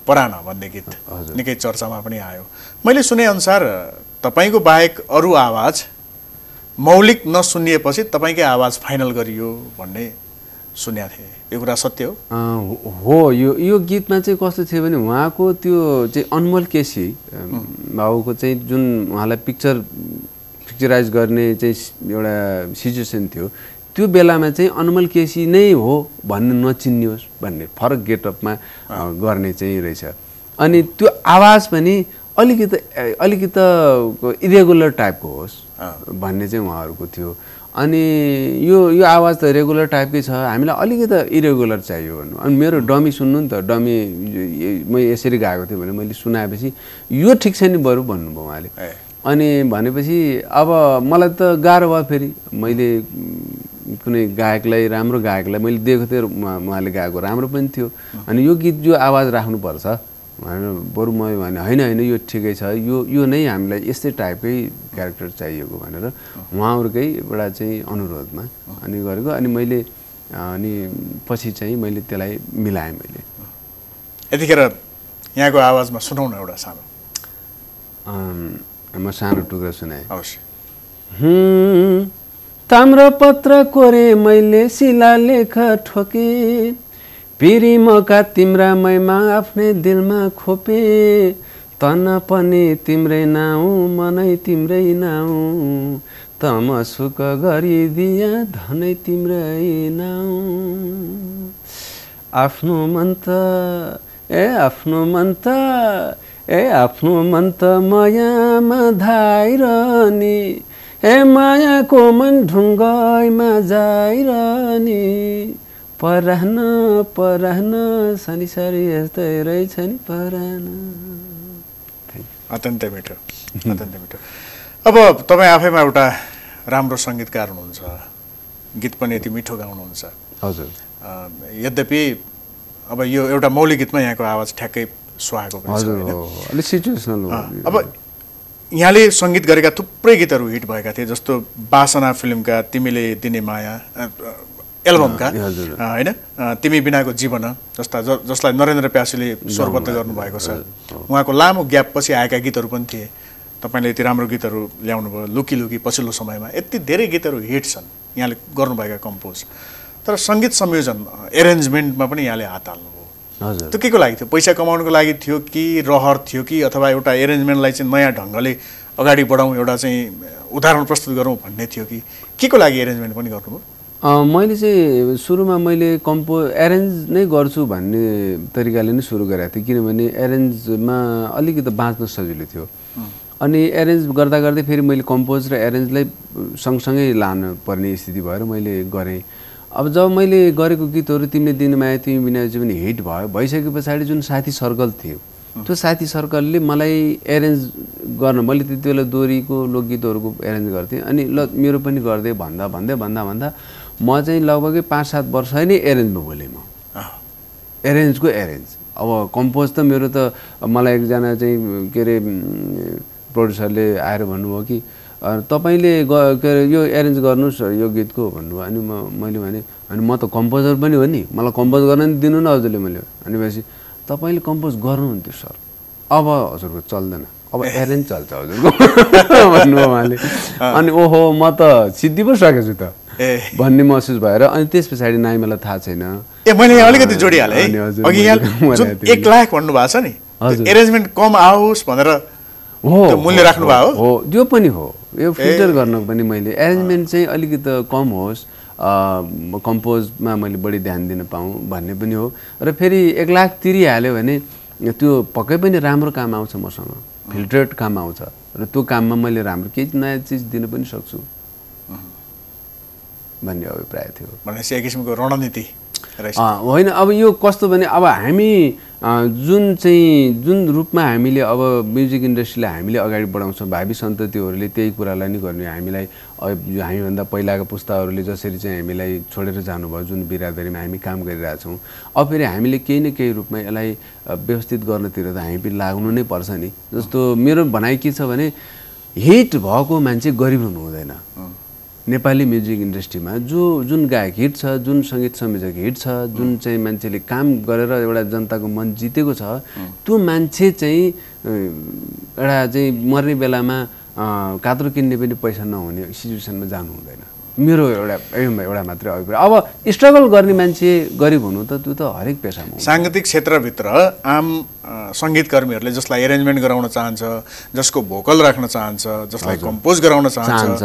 पराना भन्ने गीत निकै चर्चामा पनि आयो। मैले सुनेअनुसार तपाईँको बाहेक अरू आवाज मौलिक नसुनिएपछि तपाईँकै आवाज फाइनल गरियो भन्ने सुनेको थिएँ, यो कुरा सत्य हो? हो। यो गीतमा चाहिँ कस्तो थियो भने उहाँको त्यो चाहिँ अनमोल केसी बाबुको चाहिँ जुन उहाँलाई पिक्चराइज गर्ने चाहिँ एउटा सिचुएसन थियो, त्यो बेलामा चाहिँ अनमोल केसी नै हो भन्ने नचिन्योस् भन्ने फरक गेटअपमा गर्ने चाहिँ रहेछ। अनि त्यो आवाज पनि अलिकति इरेगुलर टाइपको होस् भन्ने चाहिँ उहाँहरूको थियो। अनि यो आवाज त रेगुलर टाइपकै छ, हामीलाई अलिकति इरेगुलर चाहियो भन्नु। अनि मेरो डमी सुन्नु नि त, डमी म यसरी गाएको थिएँ भने मैले सुनाएपछि यो ठिक छ नि बरु भन्नुभयो उहाँले। अनि भनेपछि अब मलाई त गाह्रो भयो। फेरि मैले कुनै गायकलाई, राम्रो गायकलाई मैले दिएको थिएँ, उहाँले गाएको राम्रो पनि थियो। अनि यो गीत जो आवाज राख्नुपर्छ भनेर बरु म भने होइन यो ठिकै छ, यो नै हामीलाई यस्तै टाइपकै क्यारेक्टर चाहिएको भनेर उहाँहरूकै एउटा चाहिँ अनुरोधमा अनि गरेको। अनि मैले अनि पछि चाहिँ मैले त्यसलाई मिलाएँ। मैले यतिखेर यहाँको आवाजमा सुनाउन एउटा सानो म सानो टुक्रा सुनाएँ। अवश्य। ताम्रपत्र कोरे मैले शिलालेख ठोके, पिरिमका तिम्रा मैमा आफ्नै दिलमा खोपे, तन पनि तिम्रै नाउँ मनै तिम्रै नाउँ, तम सुख गरिदिया धनै तिम्रै नाउँ। आफ्नो मन त मायामा धाइरहने, मायाको मन ढुङ्गाइमा जाइरहने, पराहन सनिसारी यस्तै रहेछ नि पराहन। अत्यन्तै मिठो, अत्यन्तै मिठो। अब तपाईँ आफैमा एउटा राम्रो सङ्गीतकार हुनुहुन्छ, गीत पनि यति मिठो गाउनुहुन्छ। हजुर। यद्यपि अब यो एउटा मौलिक गीतमा यहाँको आवाज ठ्याक्कै सुहाएको पनि छ हैन? अलिक सिचुएसनल हो। अब यहाँले सङ्गीत गरेका थुप्रै गीतहरू हिट भएका थिए, जस्तो बासना फिल्मका तिमीले दिने माया एल्बमका होइन, तिमी बिनाको जीवन जस्ता जसलाई नरेन्द्र प्यासीले स्वरबद्ध गर्नुभएको छ। उहाँको लामो ग्याप पछि आएका गीतहरू पनि थिए। तपाईँले यति राम्रो गीतहरू ल्याउनुभयो लुकी लुकी पछिल्लो समयमा, यति धेरै गीतहरू हिट छन् यहाँले गर्नुभएका कम्पोज। तर सङ्गीत संयोजन एरेन्जमेन्टमा पनि यहाँले हात हाल्नुभयो। त्यो के को लागि थियो? पैसा कमाउनुको लागि थियो कि रहर थियो कि अथवा एउटा एरेन्जमेन्टलाई चाहिँ नयाँ ढङ्गले अगाडि बढाउँ, एउटा चाहिँ उदाहरण प्रस्तुत गरौँ भन्ने थियो कि के को लागि एरेन्जमेन्ट पनि गर्नुभयो? मैले चाहिँ सुरुमा मैले एरेन्ज नै गर्छु भन्ने तरिकाले नै सुरु गरेको थिएँ, किनभने एरेन्जमा अलिकति बाँच्न सजिलो थियो। अनि एरेन्ज गर्दा गर्दै फेरि मैले कम्पोज र एरेन्जलाई सँगसँगै लानु पर्ने स्थिति भएर मैले गरेँ। अब जब मैले गरेको गीतहरू तिमीले दिनमा आयो तिमी बिना चाहिँ पनि हिट भयो। भइसके पछाडि जुन साथी सर्कल थियो त्यो साथी सर्कलले मलाई एरेन्ज गर्न, मैले त्यति बेला दोहोरीको लोकगीतहरूको एरेन्ज गर्थेँ। अनि ल मेरो पनि गर्दै भन्दा म चाहिँ लगभगै 5-7 वर्ष नै एरेन्जमा बोलेँ। म एरेन्जको एरेन्ज। अब कम्पोज त मेरो त मलाई एकजना चाहिँ के अरे प्रड्युसरले आएर भन्नुभयो कि तपाईँले के अरे यो एरेन्ज गर्नुहोस् यो गीतको भन्नुभयो। अनि मैले भने अनि म त कम्पोजर पनि हो नि, मलाई कम्पोज गर्न नि दिनु न हजुरले। मैले अनि पछि तपाईँले कम्पोज गर्नुहुन्थ्यो सर, अब हजुरको चल्दैन, अब एरेन्ज चल्छ हजुरको भन्नुभयो उहाँले। अनि ओहो म त सिद्धि पो सकेछु त भन्ने महसुस भएर अनि त्यस पछाडि नाइ मलाई थाहा छैन। मैले यहाँ अलिकति जोडिहालेँ है, अघि यहाँ 1 लाख भन्नुभएको छ नि, एरेन्जमेन्ट कम आओस् भनेर मूल्य राख्नु भयो हो। त्यो पनि हो, यो फिल्टर गर्न पनि मैले एरेन्जमेन्ट चाहिँ अलिकति कम होस्, कम्पोजमा मैले बढी ध्यान दिन पाऊँ भन्ने पनि हो। र फेरि 1 लाख तिरिहाल्यो भने त्यो पक्कै पनि राम्रो काम आउँछ, मसँग फिल्टरेड काम आउँछ र त्यो काममा मैले राम्रो केही नयाँ चिज दिन पनि सक्छु भन्ने अभिप्राय थियो। भनेपछि एक किसिमको रणनीति होइन। अब यो कस्तो भने अब हामी जुन रूपमा हामीले अब म्युजिक इन्डस्ट्रीलाई हामीले अगाडि बढाउँछौँ, भावी सन्ततिहरूले त्यही कुरालाई नै गर्ने। हामीलाई हामीभन्दा पहिलाका पुस्ताहरूले जसरी चाहिँ हामीलाई छोडेर जानुभयो, जुन बिरादरीमा हामी काम गरिरहेछौँ, अब फेरि हामीले केही न केही रूपमा यसलाई व्यवस्थित गर्नतिर त हामी पनि लाग्नु नै पर्छ नि। जस्तो मेरो भनाइ के छ भने हिट भएको मान्छे गरिब हुनु हुँदैन। नेपाली म्युजिक इन्डस्ट्रीमा जुन गायक हिट छ, जुन सङ्गीत संयोजक हिट छ, जुन चाहिँ मान्छेले काम गरेर एउटा जनताको मन जितेको छ, त्यो मान्छे चाहिँ एउटा चाहिँ मर्ने बेलामा कात्रो किन्ने पनि पैसा नहुने सिचुएसनमा जानु हुँदैन। मेरो एउटा मात्रै अभिप्राय। अब स्ट्रगल गर्ने मान्छे गरिब हुनु त त्यो त हरेक पेसामा। साङ्गीतिक क्षेत्रभित्र आम सङ्गीतकर्मीहरूले जसलाई एरेन्जमेन्ट गराउन चाहन्छ, जसको भोकल राख्न चाहन्छ, जसलाई कम्पोज गराउन चाहन्छ,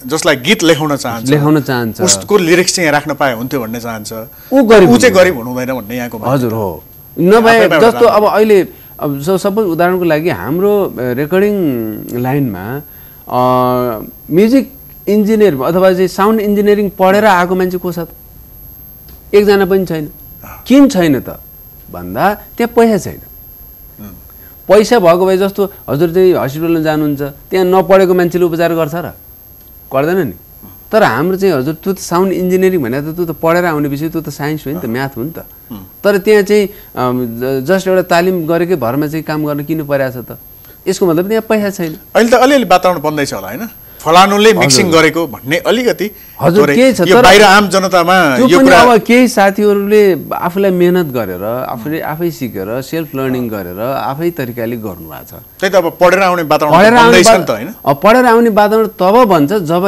जसलाई गीत लेखाउन चाहन्छ, उसको लिरिक्स चाहिँ राख्न पाए हुन्थ्यो भन्ने चाहन्छ, ऊ चाहिँ गरिब हुनु हुँदैन भन्ने यहाँको। हजुर हो। नभए जस्तो अब अहिले अब सपोज उदाहरणको लागि हाम्रो रेकर्डिङ लाइनमा म्युजिक इन्जिनियर अथवा चाहिँ साउन्ड इन्जिनियरिङ पढेर आएको मान्छे को छ त? एकजना पनि छैन। किन छैन त भन्दा त्यहाँ पैसा छैन। पैसा भएको भए जस्तो हजुर चाहिँ हस्पिटलमा जानुहुन्छ, त्यहाँ नपढेको मान्छेले उपचार गर्छ र? गर्दैन नि। तर हाम्रो चाहिँ हजुर त्यो त साउन्ड इन्जिनियरिङ भने त त्यो त पढेर आउने विषय, त्यो त साइन्स हो नि त, म्याथ हो नि त। तर त्यहाँ चाहिँ जस्ट एउटा तालिम गरेकै भरमा चाहिँ काम गर्न किन परिरहेछ त? यसको मतलब त्यहाँ पैसा छैन। अहिले त अलिअलि वातावरण बन्दैछ होला होइन, फलानुले मिक्सिङ गरेको भन्ने अलिकति हजुर केही छ। तर बाहिर आम जनतामा यो पनि अब केही साथीहरूले आफूलाई मेहनत गरेर आफै सिकेर सेल्फ लर्निङ गरेर आफै तरिकाले गर्नुभएको छ। त्यही त अब पढेर आउने वातावरण बन्दैछ नि त हैन। पढेर आउने वातावरण तब बन्छ जब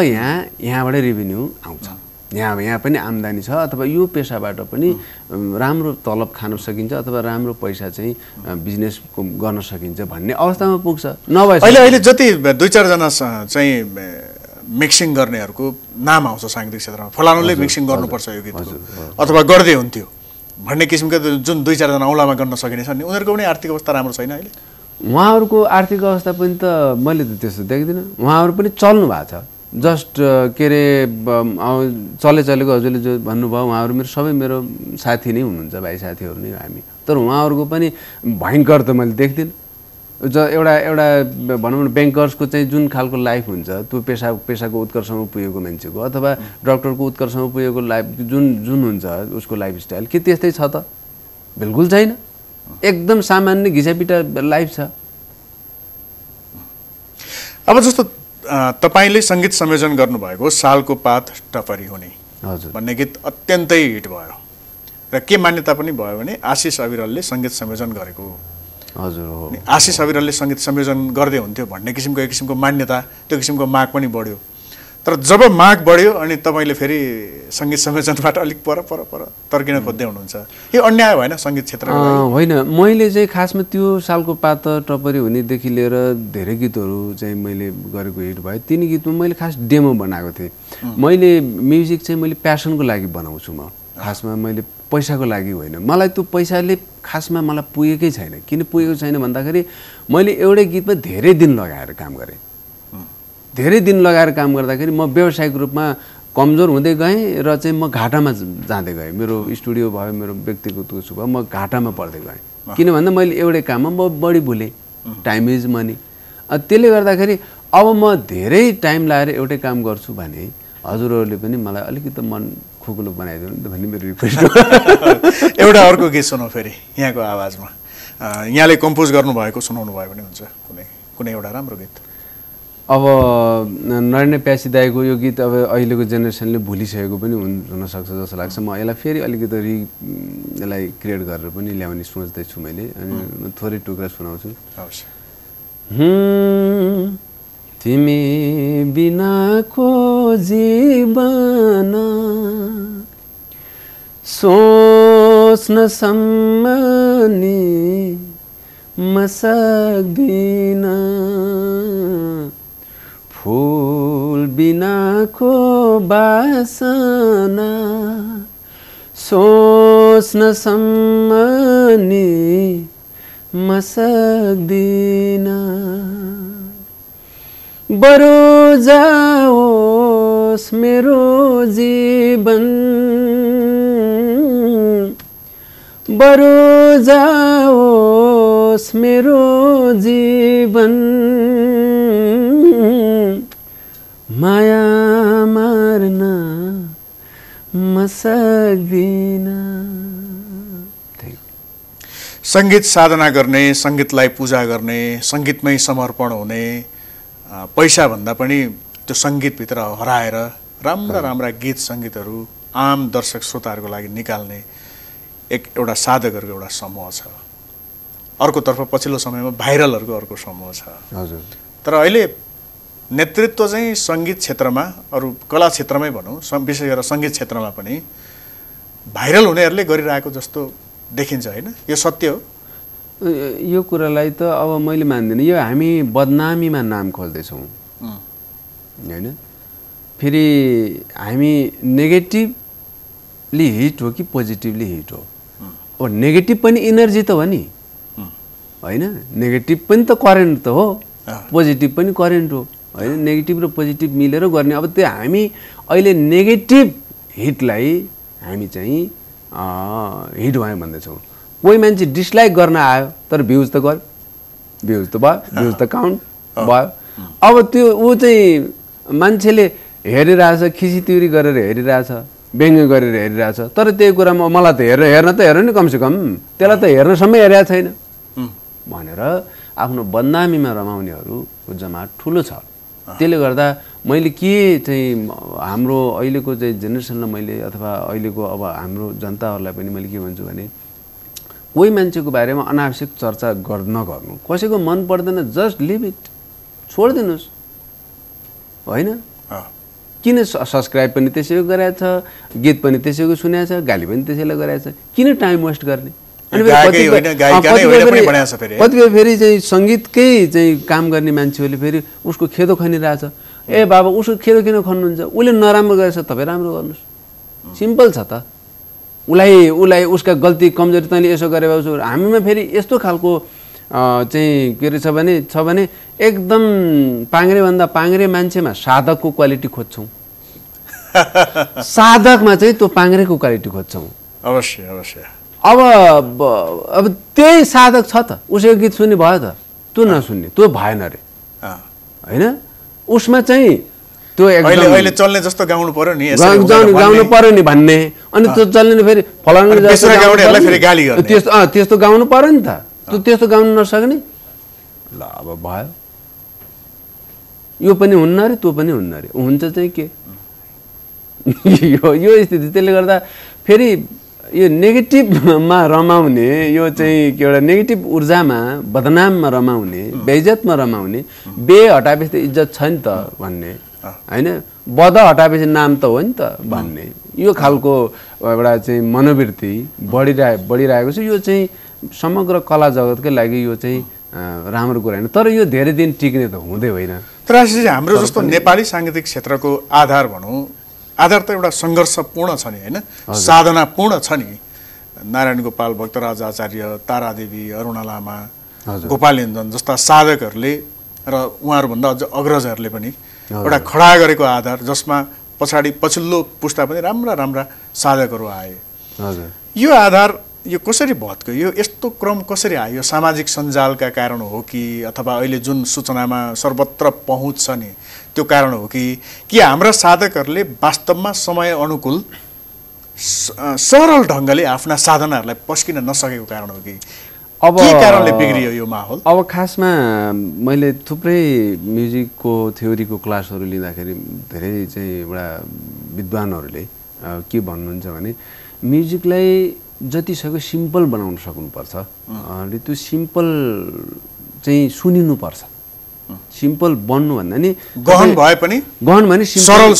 यहाँबाट रेभिन्यू आउँछ, यहाँ पनि आम्दानी छ, अथवा यो पेसाबाट पनि राम्रो तलब खान सकिन्छ, अथवा राम्रो पैसा चाहिँ बिजनेस गर्न सकिन्छ भन्ने अवस्थामा पुग्छ। नभए अहिले जति 2-4 जना चाहिँ मिक्सिङ गर्नेहरूको नाम आउँछ साङ्गीतिक क्षेत्रमा, फलानुले मिक्सिङ गर्नुपर्छ यो गीतको अथवा गर्दै हुन्थ्यो भन्ने किसिमका जुन 2-4 जना औलामा गर्न सकिने छन् नि, उनीहरूको पनि आर्थिक अवस्था राम्रो छैन अहिले। उहाँहरूको आर्थिक अवस्था पनि त मैले त त्यस्तो देख्दिनँ। उहाँहरू पनि चल्नु भएको छ, जस्ट के अरे चलेको हजुरले जो भन्नुभयो उहाँहरू मेरो साथी नै हुनुहुन्छ, भाइ साथीहरू नै हामी। तर उहाँहरूको पनि भयङ्कर त मैले देख्दिनँ। एउटा भनौँ न ब्याङ्कर्सको चाहिँ जुन खालको लाइफ हुन्छ, त्यो पेसाको उत्कर्षमा पुगेको मान्छेको अथवा डक्टरको उत्कर्षमा पुगेको लाइफ जुन हुन्छ उसको लाइफस्टाइल के त्यस्तै छ त? बिल्कुल छैन। एकदम सामान्य घिसापिटा लाइफ छ। अब जस्तो तपाईले सङ्गीत संयोजन गर्नुभएको सालको पात टपरी हुने भन्ने गीत अत्यन्तै हिट भयो र के मान्यता पनि भयो भने आशिष अविरलले सङ्गीत संयोजन गरेको। हजुर हो। आशिष अविरलले सङ्गीत संयोजन गर्दै हुन्थ्यो भन्ने किसिमको एक किसिमको मान्यता, त्यो किसिमको माग पनि बढ्यो। तर जब माग बढ्यो अनि तपाईँले फेरि सङ्गीत संयोजनबाट अलिक पर तर्किन खोज्दै हुनुहुन्छ, यो अन्याय भएन सङ्गीत क्षेत्रमा? होइन, मैले चाहिँ खासमा त्यो सालको पात टपरी हुनेदेखि लिएर धेरै गीतहरू चाहिँ मैले गरेको हिट भयो। तिनी गीतमा मैले खास डेमो बनाएको थिएँ। मैले म्युजिक चाहिँ मैले प्यासनको लागि बनाउँछु। म खासमा मैले पैसाको लागि होइन, मलाई त्यो पैसाले खासमा मलाई पुगेकै छैन। किन पुगेको छैन भन्दाखेरि मैले एउटै गीतमा धेरै दिन लगाएर काम गरेँ। धेरै दिन लगाएर काम गर्दाखेरि म व्यावसायिक रूपमा कमजोर हुँदै गएँ र चाहिँ म घाटामा जाँदै गएँ। मेरो स्टुडियो भयो, मेरो व्यक्तिगत उसो भयो, म घाटामा पर्दै गएँ। किन भन्दा मैले एउटै काममा म बढी भुलेँ। Time is money. त्यसले गर्दाखेरि अब म धेरै टाइम लाएर एउटै काम गर्छु भने हजुरहरूले पनि मलाई अलिकति मन खुकुलो बनाइदिनु नि त भन्ने मेरो रिक्वेस्ट हो। एउटा अर्को गीत सुनौ फेरि यहाँको आवाजमा। यहाँले कम्पोज गर्नुभएको सुनाउनु भयो भने हुन्छ, कुनै एउटा राम्रो गीत। अब नरेन्द्र प्यासी दाईको यो गीत अब अहिलेको जेनेरेसनले भुलिसकेको पनि हुनसक्छ जस्तो लाग्छ। म यसलाई फेरि अलिकति यसलाई क्रिएट गरेर पनि ल्याउने सोच्दैछु मैले। अनि थोरै टुक्रा सुनाउँछु। तिमी बिनाको जीवन सोच्नसम्म नि म सक्दिन, फूल बिनाको बासना सोच्नसम्म नि म सक्दिन, बरु जाओस् मेरो जीवन, बरु जाओस् मेरो जीवन, माया मार्न म सक्दिन। सङ्गीत साधना गर्ने, सङ्गीतलाई पूजा गर्ने, सङ्गीतमै समर्पण हुने, पैसाभन्दा पनि त्यो सङ्गीतभित्र हराएर राम्रा राम्रा गीत सङ्गीतहरू आम दर्शक श्रोताहरूको लागि निकाल्ने एउटा साधकहरूको एउटा समूह छ। अर्कोतर्फ पछिल्लो समयमा भाइरलहरूको अर्को समूह छ। हजुर। तर अहिले नेतृत्व चाहिँ सङ्गीत क्षेत्रमा, अरू कला क्षेत्रमै भनौँ, विशेष गरेर सङ्गीत क्षेत्रमा पनि भाइरल हुनेहरूले गरिरहेको जस्तो देखिन्छ, होइन? यो सत्य हो? यो कुरालाई त अब मैले मान्दिनँ। यो हामी बदनामीमा नाम खोज्दैछौँ, होइन? फेरि हामी नेगेटिभली हिट हो कि पोजिटिभली हिट हो? अब नेगेटिभ पनि इनर्जी त हो नि, होइन? नेगेटिभ पनि त करेन्ट त हो, पोजिटिभ पनि करेन्ट हो, होइन? नेगेटिभ र पोजिटिभ मिलेर गर्ने। अब त्यो हामी अहिले नेगेटिभ हिटलाई हामी चाहिँ हिट भयो भन्दैछौँ। कोही मान्छे डिसलाइक गर्न आयो तर भ्युज त गर्यो, भ्युज त भयो, भ्युज त काउन्ट भयो। अब त्यो ऊ चाहिँ मान्छेले हेरिरहेछ, खिसीतिउरी गरेर हेरिरहेछ, व्यङ्ग्य गरेर हेरिरहेछ, तर त्यही कुरामा मलाई त हेर्न त हेर्नु नि, कमसेकम त्यसलाई त हेर्नसम्म हेरेको छैन भनेर आफ्नो बदनामीमा रमाउनेहरूको जमात ठुलो छ। त्यसले गर्दा मैले के चाहिँ हाम्रो अहिलेको चाहिँ जेनेरेसनलाई मैले अथवा अहिलेको अब हाम्रो जनताहरूलाई पनि मैले के भन्छु भने कोही मान्छेको बारेमा अनावश्यक चर्चा नगर्नु। कसैको मन पर्दैन, जस्ट लिभ इट, छोडिदिनुहोस्, होइन? किन सब्सक्राइब पनि त्यसैको गरेको छ, गीत पनि त्यसैको सुनेको छ, गाली पनि त्यसैलाई गरेको छ, किन टाइम वेस्ट गर्ने? अनि कतिपय फेरि चाहिँ सङ्गीतकै चाहिँ काम गर्ने मान्छेहरूले फेरि उसको खेदो खनिरहेछ। ए बाबा, उसको खेदो किन खन्नुहुन्छ? उसले नराम्रो गरेछ, तपाईँ राम्रो गर्नुहोस्, सिम्पल छ त। उसलाई उसका गल्ती कमजोरी तैँले यसो गरे भए उसो। हामीमा फेरि यस्तो खालको चाहिँ के छ भने एकदम पाङ्ग्रेभन्दा पाङ्ग्रे मान्छेमा साधकको क्वालिटी खोज्छौँ, साधकमा चाहिँ त्यो पाङ्ग्रेको क्वालिटी खोज्छौँ। अवश्य अवश्य। अब त्यही साधक छ त, उसैको गीत सुन्ने भयो त, त्यो नसुन्ने, त्यो भएन अरे, होइन? उसमा चाहिँ त्यो अहिले चल्ने जस्तो गाउनु पर्यो नि, गाउनु पर्यो नि भन्ने, अनि त्यो चल्ने फेरि फलानु त्यस्तो गाउनु पर्यो नि त। त्यो त्यस्तो गाउनु नसक्ने, ल अब भयो, यो पनि हुन्न अरे, त्यो पनि हुन्न अरे, हुन्छ चाहिँ के? यो स्थिति। त्यसले गर्दा फेरि यो नेगेटिभमा रमाउने, यो चाहिँ एउटा नेगेटिभ ऊर्जामा, बदनाममा रमाउने, बेइज्जतमा रमाउने, बे हटाएपछि त इज्जत छ नि त भन्ने, होइन? बद हटाएपछि नाम त हो नि त भन्ने, यो खालको एउटा चाहिँ मनोवृत्ति बढिरहेको छ। यो चाहिँ समग्र कला जगतकै लागि यो चाहिँ राम्रो कुरा होइन। तर यो धेरै दिन टिक्ने त हुँदै होइन। तर हाम्रो जस्तो नेपाली साङ्गीतिक क्षेत्रको आधार भनौँ, आधार त एउटा सङ्घर्षपूर्ण छ नि होइन, साधनापूर्ण छ नि। नारायण गोपाल, भक्तराज आचार्य, तारादेवी, अरुणा लामा, गोपाल इन्जन जस्ता साधकहरूले र उहाँहरूभन्दा अझ अग्रजहरूले पनि एउटा खडा गरेको आधार, जसमा पछाडि पछिल्लो पुस्ता पनि राम्रा राम्रा साधकहरू आए। यो आधार यो कसरी भत्क्यो? यो यस्तो क्रम कसरी आयो? यो सामाजिक सञ्जालका कारण हो कि, अथवा अहिले जुन सूचनामा सर्वत्र पहुँच छ नि त्यो कारण हो कि हाम्रा साधकहरूले वास्तवमा समय अनुकूल सरल ढङ्गले आफ्ना साधनाहरूलाई पस्किन नसकेको कारण हो कि के कारणले बिग्रियो यो माहौल? अब खासमा मैले थुप्रै म्युजिकको थ्योरीको क्लासहरू लिँदाखेरि धेरै चाहिँ एउटा विद्वानहरूले के भन्नुहुन्छ भने म्युजिकलाई जतिसक्दो सिम्पल बनाउन सक्नुपर्छ, अनि त्यो सिम्पल चाहिँ सुनिनुपर्छ। सिम्पल बन्नु भन्दा नि गहन भए पनि सरल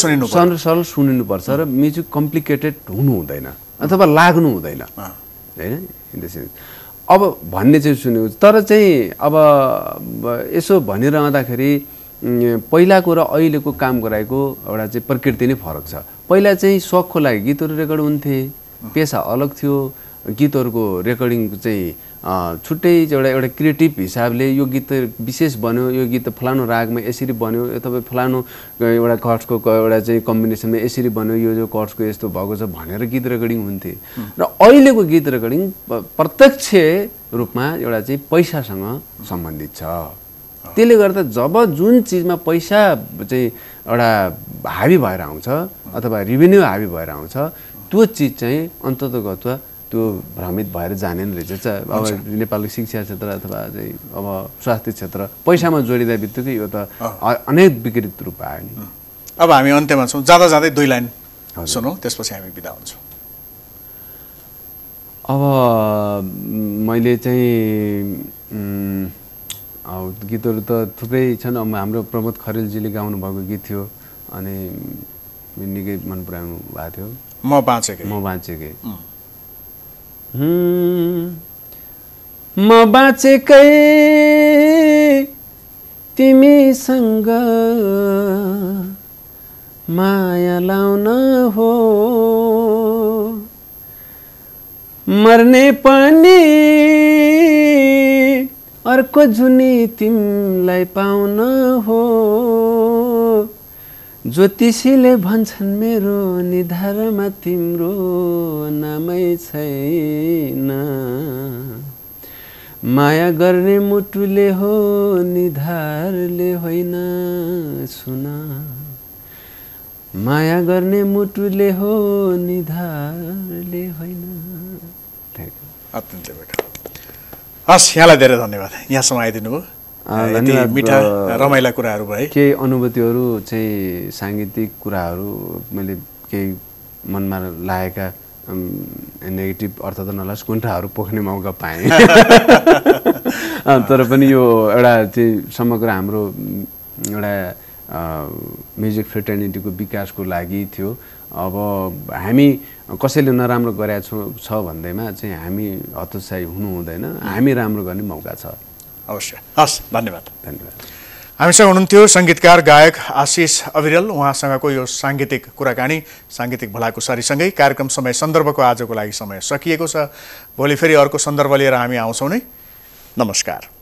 सुनिनुपर्छ र म्युजिक कम्प्लिकेटेड हुनु हुँदैन अथवा लाग्नु हुँदैन होइन। इन द सेन्स अब भन्ने चाहिँ सुन्यो, तर चाहिँ अब यसो भनिरहँदाखेरि पहिलाको र अहिलेको काम गराएको एउटा चाहिँ प्रकृति नै फरक छ। पहिला चाहिँ सोखको लागि गीतहरू रेकर्ड हुन्थे, पेसा अलग थियो, गीतहरूको रेकर्डिङ चाहिँ छुट्टै एउटा क्रिएटिभ हिसाबले यो गीत विशेष बन्यो, यो गीत फलानु रागमा यसरी बन्यो, अथवा फलानु एउटा कर्ड्सको एउटा चाहिँ कम्बिनेसनमा यसरी बन्यो, यो कर्ड्सको यस्तो भएको छ भनेर गीत रेकर्डिङ हुन्थे। र अहिलेको गीत रेकर्डिङ प्रत्यक्ष रूपमा एउटा चाहिँ पैसासँग सम्बन्धित छ। त्यसले गर्दा जब जुन चिजमा पैसा चाहिँ एउटा हाबी भएर आउँछ अथवा रेभिन्यू हाबी भएर आउँछ, त्यो चिज चाहिँ अन्ततगत त्यो भ्रमित भएर जाने रहेछ। अब नेपालको शिक्षा क्षेत्र अथवा चाहिँ अब स्वास्थ्य क्षेत्र पैसामा जोडिँदा बित्तिकै यो त अनेक विकृत रूप आयो नि। अब हामी अन्त्यमा छौँ, जाँदा जाँदै 2 लाइन सुनौँ, त्यसपछि हामी बिदा हुन्छौँ। अब मैले चाहिँ गीतहरू त थुप्रै छन्। अब हाम्रो प्रमोद खरेलजीले गाउनु भएको गीत थियो, अनि निकै मन पराउनु भएको थियो, म बाँचेकै। म बाँचेकै तिमीसँग माया लाउन हो, मर्ने पनि अर्को जुनी तिमीलाई पाउन हो। ज्योतिषीले भन्छन् मेरो निधारमा तिम्रो नामै छैन, माया गर्ने मुटुले हो निधारले होइन, सुन माया गर्ने मुटुले हो निधारले होइन। अत्यन्तै बेटा, हस्, यहाँलाई धेरै धन्यवाद, यहाँसम्म आइदिनु भयो। धन्यवाद। मिठा रमाइला कुराहरू भए, केही अनुभूतिहरू चाहिँ साङ्गीतिक कुराहरू मैले केही मनमा लागेका नेगेटिभ अर्थ त नलास् कुण्ठाहरू पोख्ने मौका पाएँ। तर पनि यो एउटा चाहिँ समग्र हाम्रो एउटा म्युजिक फ्रेटर्निटीको विकासको लागि थियो। अब हामी कसैले नराम्रो गरेको छ भन्दैमा चाहिँ हामी हतोत्साही हुनु हुँदैन, हामी राम्रो गर्ने मौका छ। अवश्य। हस्, धन्यवाद। धन्यवाद। हामीसँग हुनुहुन्थ्यो सङ्गीतकार गायक आशिष अविरल। उहाँसँगको यो साङ्गीतिक कुराकानी, साङ्गीतिक भलाकुसारीसँगै कार्यक्रम समय सन्दर्भको आजको लागि समय सकिएको छ। भोलि फेरि अर्को सन्दर्भ लिएर हामी आउँछौँ नै। नमस्कार।